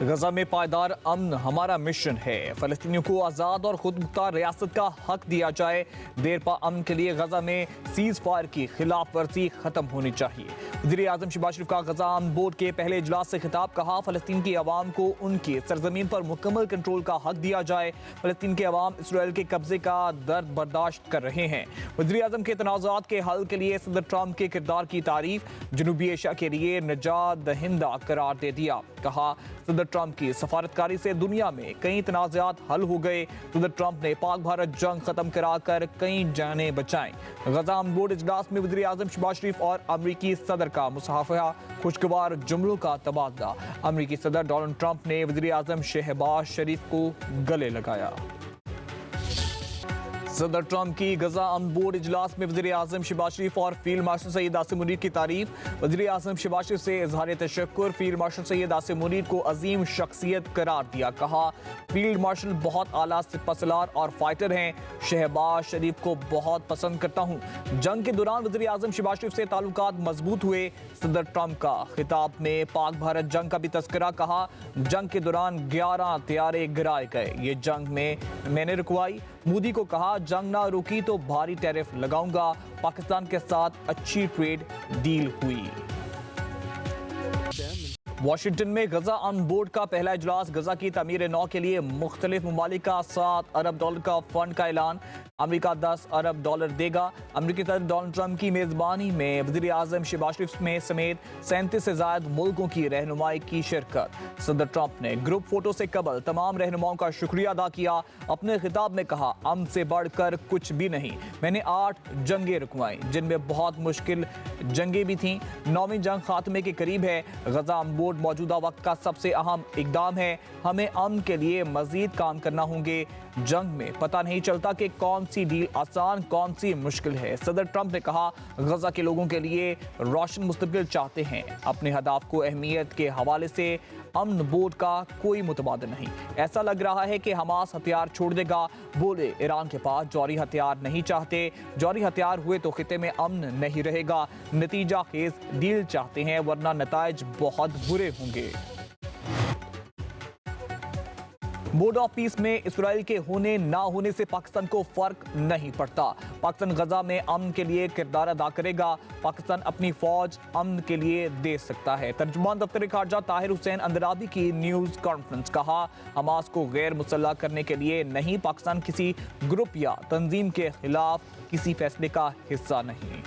गजा में पायदार अमन हमारा मिशन है। फलस्तीनियों को आज़ाद और खुद मुख्तार रियासत का हक दिया जाए। देर पा अमन के लिए गजा में सीज फायर की खिलाफ वर्जी खत्म होनी चाहिए। वज़ीर आज़म शहबाज शरीफ का गजा अमन बोर्ड के पहले इजलास से खिताब। कहा, फलस्तीन की आवाम को उनकी सरजमीन पर मुकम्मल कंट्रोल का हक दिया जाए। फलस्तीन के अवाम इसराइल के कब्जे का दर्द बर्दाश्त कर रहे हैं। वज़ीर आज़म के तनाज़ात के हल के लिए सदर ट्रंप के किरदार की तारीफ। जनूबी एशिया के लिए निजात दहिंदा करार दे दिया। कहा, सदर ट्रंप की सफारतकारी से दुनिया में कई तनाज़ात हल हो गए। सदर ट्रंप ने पाक भारत जंग खत्म कराकर कई जानें बचाएं। गजा अमन बोर्ड इजलास में वज़ीर आज़म शहबाज शरीफ और अमरीकी सदर का मुसाफहा, खुशगवार जुमलों का तबादला। अमरीकी सदर डोनाल्ड ट्रंप ने वज़ीर आज़म शहबाज शरीफ को गले लगाया। सदर ट्रंप की गजा अमन बोर्ड इजलास में वज़ीर आज़म शहबाज शरीफ और फील्ड मार्शल सैयद आसिम मुनीर की तारीफ। वज़ीर आज़म शहबाज शरीफ से इजहार तशक्कुर। फील्ड मार्शल सैयद आसिम मुनीर को अजीम शख्सियत करार दिया। कहा, फील्ड मार्शल बहुत आला सिपहसालार और फाइटर हैं। शहबाज शरीफ को बहुत पसंद करता हूँ। जंग के दौरान वज़ीर आज़म शहबाज शरीफ से ताल्लुकात मजबूत हुए। सदर ट्रंप का खिताब में पाक भारत जंग का भी तस्करा। कहा, जंग के दौरान 11 तैयारे गिराए गए। ये जंग में मैंने रुकवाई। मोदी को कहा, जंग ना रुकी तो भारी टैरिफ लगाऊंगा। पाकिस्तान के साथ अच्छी ट्रेड डील हुई। वाशिंगटन में गजा अमन बोर्ड का पहला इजलास। गजा की तमीर नौ के लिए मुख्तलिफ ममालिक का $7 अरब का फंड का ऐलान। अमरीका $10 अरब देगा। अमरीकी सदर डोनाल्ड ट्रंप की मेजबानी में वज़ीर आज़म शहबाज शरीफ में समेत 37 से ज़ायद मुल्कों की रहनुमाई की शिरकत। सदर ट्रंप ने ग्रुप फोटो से कबल तमाम रहनुमाओं का शुक्रिया अदा किया। अपने खिताब में कहा, अमन से बढ़कर कुछ भी नहीं। मैंने 8 जंगें रुकवाई, जिनमें बहुत मुश्किल जंगें भी थीं। 9वीं जंग खात्मे के करीब है। गजा अमन बोर्ड मौजूदा वक्त का सबसे अहम इकदाम है। हमें अमन के लिए मजीद काम करना होंगे। जंग में पता नहीं चलता कि कौन सी डील आसान, कौन सी मुश्किल है। सदर ट्रंप ने कहा, गजा के लोगों के लिए रोशन मुस्तकबिल चाहते हैं। अपने हदाफ को अहमियत के हवाले से अमन बोर्ड का कोई मुतबादल नहीं। ऐसा लग रहा है कि हमास हथियार छोड़ देगा। बोले, ईरान के पास जौहरी हथियार नहीं चाहते। जौहरी हथियार हुए तो खिते में अमन नहीं रहेगा। नतीजा खेज डील चाहते हैं, वरना नताइज बहुत बुरे होंगे। बोर्ड ऑफ पीस में इसराइल के होने ना होने से पाकिस्तान को फर्क नहीं पड़ता। पाकिस्तान गजा में अमन के लिए किरदार अदा करेगा। पाकिस्तान अपनी फौज अमन के लिए दे सकता है। तर्जुमान दफ्तर खारजा ताहिर हुसैन अंदराबी की न्यूज़ कॉन्फ्रेंस। कहा, हमास को गैर मुसल्लह करने के लिए नहीं। पाकिस्तान किसी ग्रुप या तंजीम के खिलाफ किसी फैसले का हिस्सा नहीं।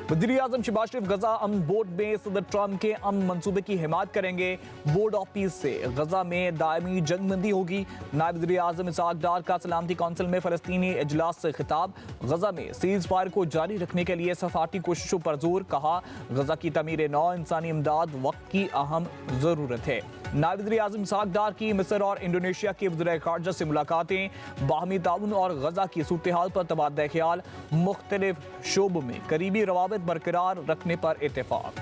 वज़ीर आज़म शहबाज शरीफ गजा अमन बोर्ड में सदर ट्रंप के अमन मंसूबे की हिमायत करेंगे। बोर्ड ऑफ पीस से गजा में दायमी जंगबंदी होगी। नायब वज़ीर आज़म इसहाक डार का सलामती कौंसिल में फ़लस्तीनी इजलास से खिताब। गजा में सीज फायर को जारी रखने के लिए सफारती कोशिशों पर जोर। कहा, गजा की तमीर नौ इंसानी इमदाद वक्त की अहम ज़रूरत है। नायब वज़ीर आज़म इसहाक डार की मिस्र और इंडोनेशिया के वज़ीर ख़ारजा से मुलाकातें। बाहमी ताउन और गजा की सूरत हाल पर तबादला ख्याल। मुख्तलिफ शोबों में करीबी रवाबित बरकरार रखने पर इत्तेफाक।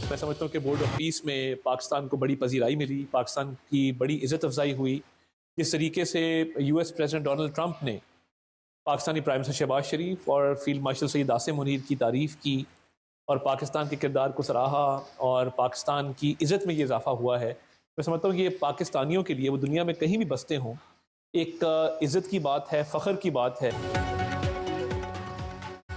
मैं समझता हूँ कि बोर्ड ऑफ पीस में पाकिस्तान को बड़ी पजीराई मिली, पाकिस्तान की बड़ी इज़्ज़त अफजाई हुई। जिस तरीके से US प्रेसिडेंट डोनाल्ड ट्रंप ने पाकिस्तानी प्राइम मिनिस्टर शहबाज शरीफ और फील्ड मार्शल सैयद आसिम मुनीर की तारीफ़ की और पाकिस्तान के किरदार को सराहा और पाकिस्तान की इज़्ज़त में ये इजाफा हुआ है, मैं समझता हूँ कि ये पाकिस्तानियों के लिए, वो दुनिया में कहीं भी बसते हों, एक इज़्ज़त की बात है, फ़ख्र की बात है।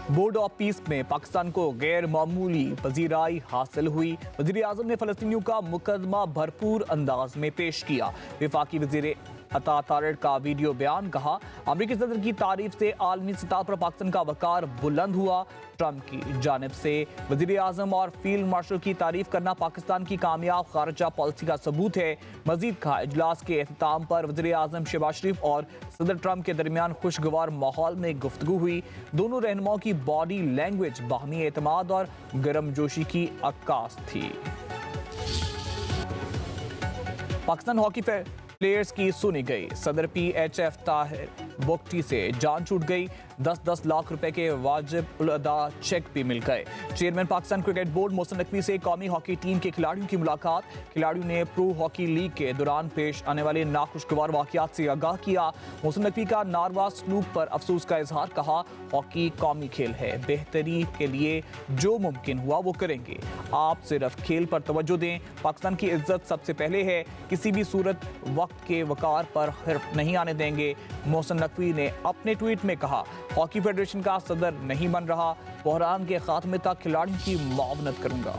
बोर्ड ऑफ पीस में पाकिस्तान को गैर मामूली पजीराई हासिल हुई। वज़ीर आज़म ने फ़लस्तीनियों का मुकदमा भरपूर अंदाज में पेश किया। वफाकी वज़ीर अता तारड़ का वीडियो बयान। कहा, अमरीकी सदर की तारीफ से आलमी सतह पर पाकिस्तान का वकार बुलंद हुआ। ट्रंप की जानिब से वज़ीर आज़म और फील्ड मार्शल की तारीफ करना पाकिस्तान की कामयाब खारजा पॉलिसी का सबूत है। मजीद कहा, इजलास के अख्ताम पर वज़ीर आज़म शहबाज शरीफ और सदर ट्रंप के दरमियान खुशगवार माहौल में गुफ्तगू हुई। दोनों रहनुमाओं की बॉडी लैंग्वेज बाहमी एतमाद और गर्मजोशी की अक्कास थी। पाकिस्तान प्लेयर्स की सुनी गई। सदर PHF ताहिर बुख्ती से जान छूट गई। 10-10 लाख रुपए के वाजिब उल अदा चेक भी मिल गए। Chairman Pakistan cricket board Mohsin Naqvi से कौमी हॉकी टीम के खिलाड़ियों की मुलाकात। खिलाड़ियों ने प्रो हॉकी लीग के दौरान पेश आने वाले नाखुशगवार वाकयात से आगाह किया। मोहसिन नकवी का नारवा सलूक पर अफसोस का इजहार। कहा, हॉकी कौमी खेल है, बेहतरी के लिए जो मुमकिन हुआ वो करेंगे। आप सिर्फ खेल पर तवज्जो दें। पाकिस्तान की इज्जत सबसे पहले है। किसी भी सूरत वक्त के वकार पर हिर्फ नहीं आने देंगे। मोहसिन नकवी ने अपने ट्वीट में कहा, हॉकी फेडरेशन का सदर नहीं बन रहा, बहरान के खात्मे तक खिलाड़ियों की मुआवनत करूंगा।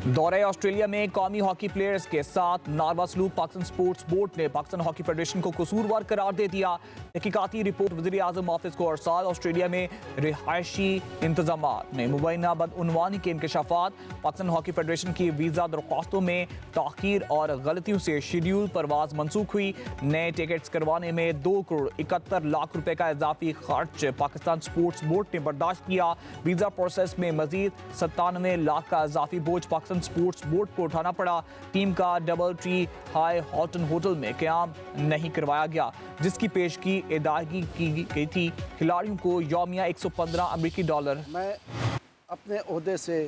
दौरे ऑस्ट्रेलिया में कौमी हॉकी प्लेयर्स के साथ नारवा सलूक। पाकिस्तान स्पोर्ट्स बोर्ड ने पाकिस्तान हॉकी फेडरेशन को कसूरवार करार दे दिया। तहकीकाती रिपोर्ट वज़ीर आज़म ऑफिस को अरसाल। ऑस्ट्रेलिया में रिहायशी इंतजामात में मुबैना बदउनवानी के इंकशाफात। पाकिस्तान हॉकी फेडरेशन की वीज़ा दरख्वास्तों में ताख़ीर और गलतियों से शेड्यूल परवाज मनसूख हुई। नए टिकट्स करवाने में 2 करोड़ 71 लाख रुपए का इजाफी खर्च पाकिस्तान स्पोर्ट्स बोर्ड ने बर्दाश्त किया। वीज़ा प्रोसेस में मजीद 97 लाख का इजाफी बोझ पाकिस्तान स्पोर्ट्स बोर्ड को उठाना पड़ा। टीम का double tree high Horton hotel में क़याम नहीं करवाया गया, जिसकी पेशगी अदायगी की गई थी। खिलाड़ियों को यौमिया $115। मैं अपने ओहदे से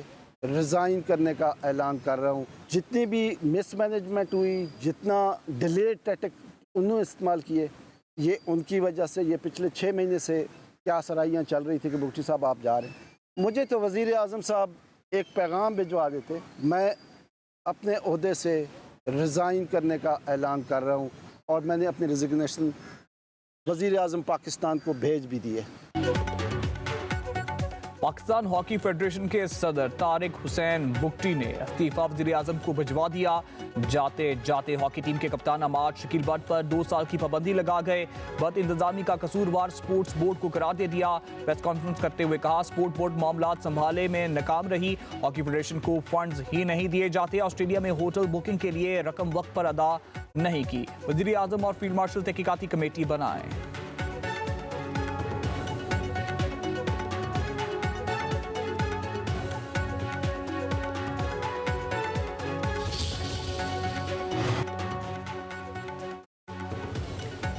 रिज़ाइन करने का ऐलान कर रहा हूँ। जितनी भी मिसमैनेजमेंट हुई, जितना डिलेड टैक्टिक उन्होंने इस्तेमाल किए, ये उनकी वजह से ये पिछले 6 महीने से क्या सराहियाँ चल रही थी कि बुख्ती साहब आप जा रहे हैं। मुझे तो वज़ीर आज़म साहब एक पैगाम भिजवा देते। मैं अपने ओहदे से रिज़ाइन करने का ऐलान कर रहा हूँ और मैंने अपनी रिज़िग्नेशन वज़ीर आज़म पाकिस्तान को भेज भी दी है। पाकिस्तान हॉकी फेडरेशन के सदर तारिक हुसैन बुख्ती ने इस्तीफा वज़ीर आज़म को भिजवा दिया। जाते जाते हॉकी टीम के कप्तान अमाद शकील बट पर 2 साल की पाबंदी लगा गए। बद इंतजामी का कसूरवार स्पोर्ट्स बोर्ड को करार दे दिया। प्रेस कॉन्फ्रेंस करते हुए कहा, स्पोर्ट बोर्ड मामलात संभाले में नाकाम रही। हॉकी फेडरेशन को फंड्स ही नहीं दिए जाते। ऑस्ट्रेलिया में होटल बुकिंग के लिए रकम वक्त पर अदा नहीं की। वज़ीर आज़म और फील्ड मार्शल तहकीकाती कमेटी बनाएं।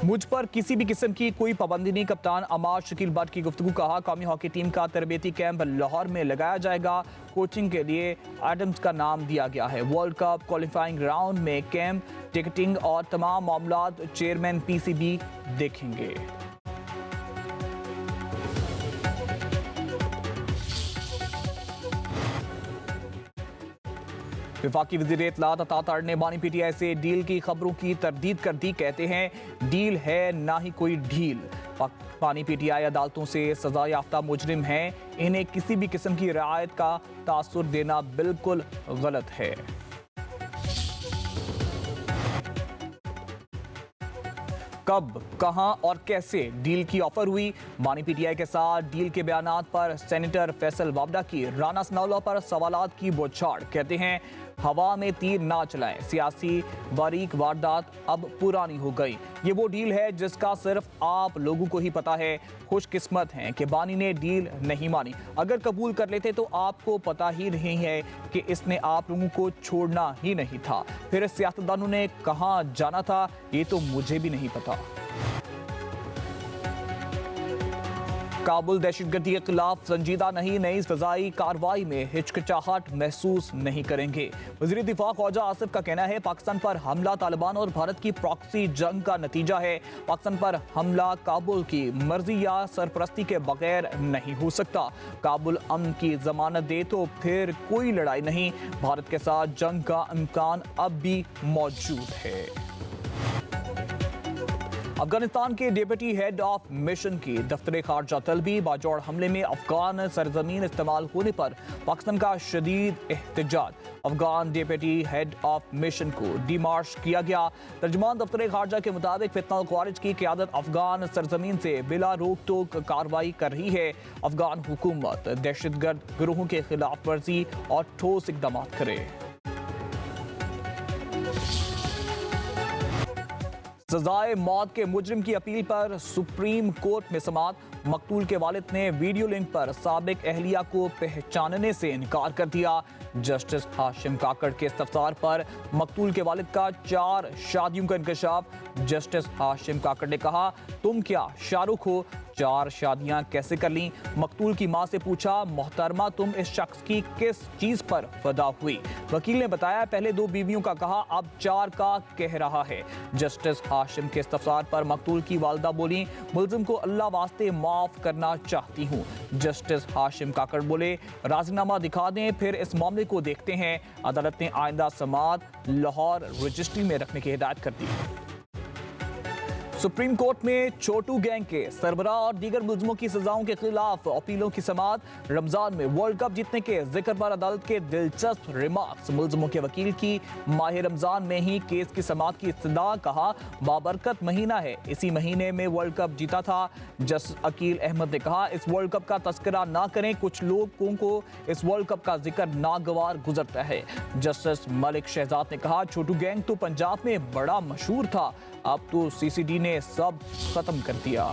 मुझ पर किसी भी किस्म की कोई पाबंदी नहीं। कप्तान अमाद शकील बट की गुफ्तगू। कहा, कौमी हॉकी टीम का तरबेती कैंप लाहौर में लगाया जाएगा। कोचिंग के लिए एडम्स का नाम दिया गया है। वर्ल्ड कप क्वालिफाइंग राउंड में कैंप, टिकटिंग और तमाम मामलात चेयरमैन PCB देखेंगे। वफाकी वज़ीर इत्तलात अता तार ने बानी PTI से डील की खबरों की तरदीद कर दी। कहते हैं, डील है ना ही कोई ढील। बानी PTI अदालतों से सजा याफ्ता मुजरिम हैं। इन्हें किसी भी किस्म की रियायत का तासुर देना बिल्कुल गलत है। कब, कहां और कैसे डील की ऑफर हुई? बानी PTI के साथ डील के बयानात पर सेनेटर फैसल वाबडा की राना सनाउल्लाह पर सवालात की बौछार। कहते हैं, हवा में तीर ना चलाएं, सियासी बारीक वारदात अब पुरानी हो गई। ये वो डील है जिसका सिर्फ आप लोगों को ही पता है। खुशकिस्मत हैं कि बानी ने डील नहीं मानी। अगर कबूल कर लेते तो आपको पता ही नहीं है कि इसने आप लोगों को छोड़ना ही नहीं था। फिर सियासतदानों ने कहाँ जाना था, ये तो मुझे भी नहीं पता। काबुल दहशतगर्दी के खिलाफ संजीदा नहीं, नई फ़िज़ाई कार्रवाई में हिचकिचाहट महसूस नहीं करेंगे। वज़ीर दिफा ख्वाजा आसिफ का कहना है, पाकिस्तान पर हमला तालिबान और भारत की प्रॉक्सी जंग का नतीजा है। पाकिस्तान पर हमला काबुल की मर्जी या सरपरस्ती के बगैर नहीं हो सकता। काबुल अमन की जमानत दे तो फिर कोई लड़ाई नहीं। भारत के साथ जंग का इम्कान अब भी मौजूद है। अफगानिस्तान के डिप्टी हेड ऑफ मिशन की दफ्तर खारजा तलबी। बाजौड़ हमले में अफगान सरजमीन इस्तेमाल होने पर पाकिस्तान का शदीद एहतजाज। Afghan deputy head of mission को डिमार्श किया गया। तर्जुमान दफ्तर खारजा के मुताबिक फितना ख्वारिज की क़यादत अफगान सरजमीन से बिला रोक टोक कार्रवाई कर रही है। अफगान हुकूमत दहशतगर्द गिरोहों के खिलाफ वर्जी और ठोस इकदाम करे। सजाए मौत के मुजरिम की अपील पर सुप्रीम कोर्ट में समाअत। मकतूल के वालिद ने वीडियो लिंक पर साबिक अहलिया को पहचानने से इनकार कर दिया। जस्टिस हाशिम काकड़ के इस्तफसार पर मकतूल के वालिद का 4 शादियों का इंकशाफ। जस्टिस हाशिम काकड़ ने कहा, तुम क्या शाहरुख हो, 4 शादियां कैसे कर लीं? मकतूल की मां से पूछा, मोहतरमा तुम इस शख्स की किस चीज पर फदा हुई? वकील ने बताया, पहले 2 बीवियों का कहा, अब 4 का कह रहा है। जस्टिस हाशिम के इस्तफसार पर मकतूल की वालिदा बोली, मुल्जिम को अल्लाह वास्ते माफ करना चाहती हूँ। जस्टिस हाशिम काकड़ बोले, राजीनामा दिखा दें, फिर इस मामले को देखते हैं। अदालत ने आइंदा समाअत लाहौर रजिस्ट्री में रखने की हिदायत कर दी। सुप्रीम कोर्ट में छोटू गैंग के सरबराह और दीगर मुल्जिमों की सजाओं के खिलाफ अपीलों की समाअत। रमजान में वर्ल्ड कप जीतने के जिक्र पर अदालत के दिलचस्प रिमार्क्स। मुल्जिमों के वकील की माह रमजान में ही केस की समाअत की इब्तिदा। कहा, बाबरकत महीना है, इसी महीने में वर्ल्ड कप जीता था। जस्टिस अकील अहमद ने कहा, इस वर्ल्ड कप का तस्करा ना करें, कुछ लोगों को इस वर्ल्ड कप का जिक्र नागवार गुजरता है। जस्टिस मलिक शहजाद ने कहा, छोटू गैंग तो पंजाब में बड़ा मशहूर था, अब तो सीसीडी ने सब खत्म कर दिया।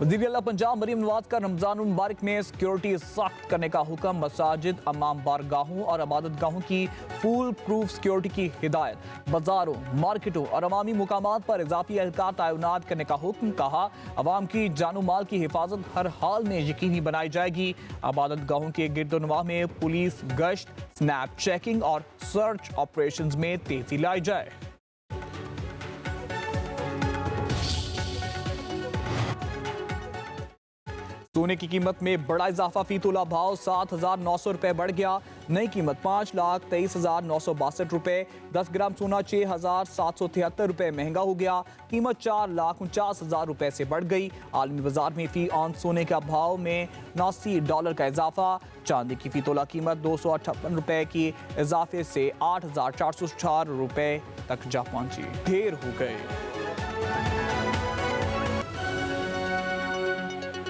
वज़ीर आला पंजाब मरीम नवाज का रमजान मुबारक में सिक्योरिटी सख्त करने का हुक्म। मसाजिद, अमाम बारगाहों और इबादत गाहों की फुल प्रूफ सिक्योरिटी की हिदायत। बाजारों, मार्केटों और अवामी मुकामात पर इजाफी एहलकार तैनात करने का हुक्म। कहा, अवाम की जानो माल की हिफाजत हर हाल में यकीनी बनाई जाएगी। इबादत गाहों के गिरदोनवाह में पुलिस गश्त, स्नैप चेकिंग और सर्च ऑपरेशंस में तेजी लाई जाए। सोने की कीमत में बड़ा इजाफा। फी तोला भाव 7,900 रुपए बढ़ गया। नई कीमत 5,23,962 रुपए। 10 ग्राम सोना 6,773 रुपए महंगा हो गया। कीमत 4,49,000 रुपए से बढ़ गई। आलमी बाजार में फी ऑन सोने का भाव में $89 का इजाफा। चांदी की फी तोला कीमत 258 रुपए की इजाफे से 8,404 रुपए तक जा पहुंची। ढेर हो गए।